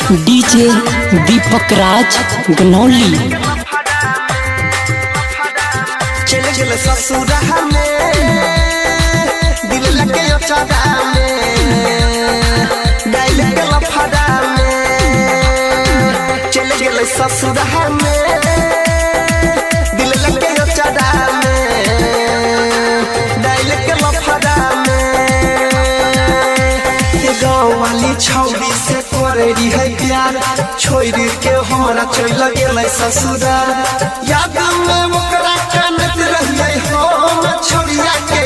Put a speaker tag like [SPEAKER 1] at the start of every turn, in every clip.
[SPEAKER 1] DJ दीपक राज गनौली।
[SPEAKER 2] चले चले ससुरा में दिल लगे चादा में डाइल के लफड़ा में। चले चले ससुरा में दिल लगे चादा में डाइल के लफड़ा में। गाँव वाली छौरी से करे है प्यार छोड़ के हमारा चल गेल ससुराल। याद में ओकरा कानत रहिए हम छोड़िया के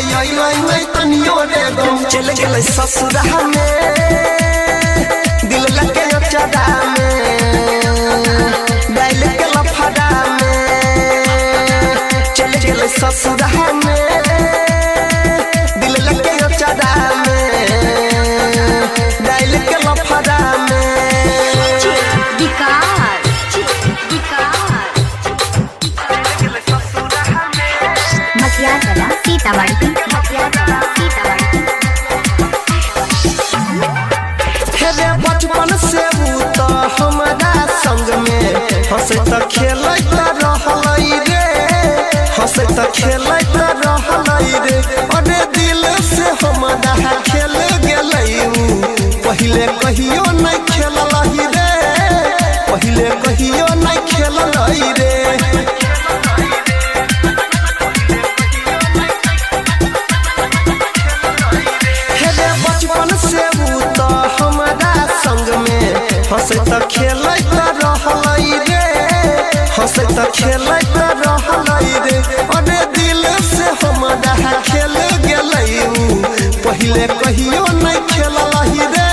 [SPEAKER 2] मैं तनियो रे गम। चल गेल ससुरा में दिल लगे चादा में डाइल के लफड़ा में। चल गेल ससुरा में दिल लगे चादा में डाइल के लफड़ा में। बचपन से तो हमारा संग में हंस त खेल रहल रे हंस त खेल रहल रे। अरे दिल से हमारा खेल गेल पहले कहियो नहीं खेल रे पहले कहियो नहीं खेल रे। बचपन से तो हमारा संग में हंस त खेल रहल रे हंस त खेल रहल रे। अरे दिल से हमारा खेल गेल पहले कहियो नहीं खेल रे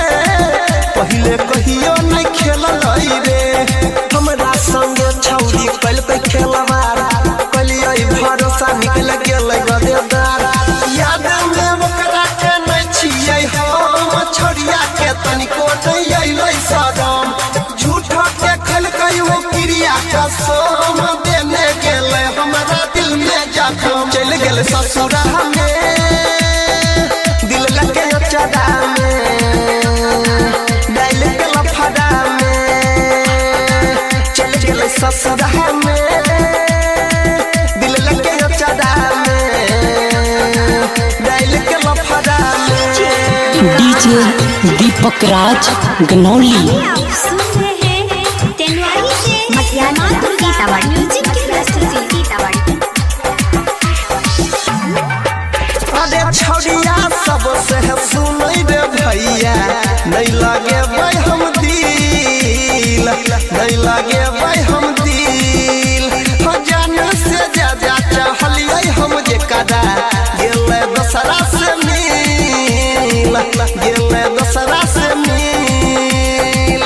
[SPEAKER 2] पहले कहियो नहीं खेल रे। हमरा संग छौरी कल पे खेलवार कलिए भरोसा निकल गेल गदेदार। याद में ओकरा के नहीं छियै हम छोड़िया के तनिको नहीं अइलै सदम। झूठा के खलकै वो क्रिया कसम देने गेल हमरा दिल में जखम। चल गेल ससुरा में दिल लगे चादा में डाइल के लफड़ा में। चल गेल ससुरा में दिल लगे चादा में डाइल के लफड़ा में।
[SPEAKER 1] डीजे दीपक राज गनौली।
[SPEAKER 2] अरे छौड़िया सबसे सुनै रे भैया नहीं लगे भाई हम दिल नहीं लगे भाई हम दिल। जान से ज्यादा चाहलिए हम जे कदा गेल दोसरा से मिल गेल दोसरा से मिल।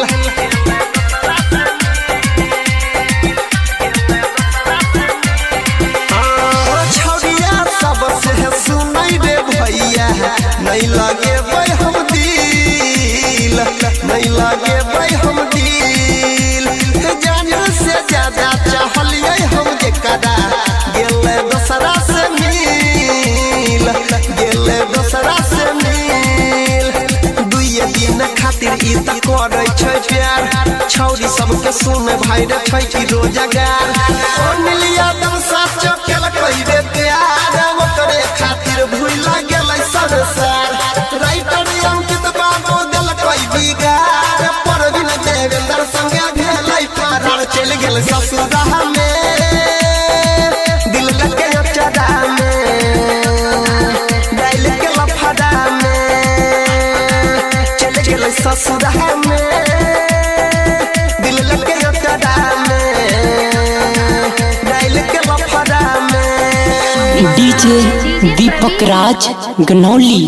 [SPEAKER 2] छौड़िया सबसे सुनै रे भैया नहीं लगे भाई हम दिल नहीं लगे भाई हम दिल। जान से ज्यादा चाहलिए हम जे कदा गेल दोसरा से मिल गेल दोसरा से मिल। दुइये दिन खातिर ई त करै छै प्यार छौरी सबके सुन भाई रे छै कि रोजगार। ओ मिलिया दम साथ चल कहि रे प्यार ओकरे खातिर भूल गेलै संसार। राइटर अंकित बाबू दिल कोई बिगाड़ पर बिन देवेंद्र संगे भेलै फरार। चल गेल ससुरा में दिल लगे चादा में डाइल के लफड़ा में। चल गेल ससुरा में दिल लगे चादा में डाइल के लफड़ा में।
[SPEAKER 1] डीजे दीपक राज गनौली।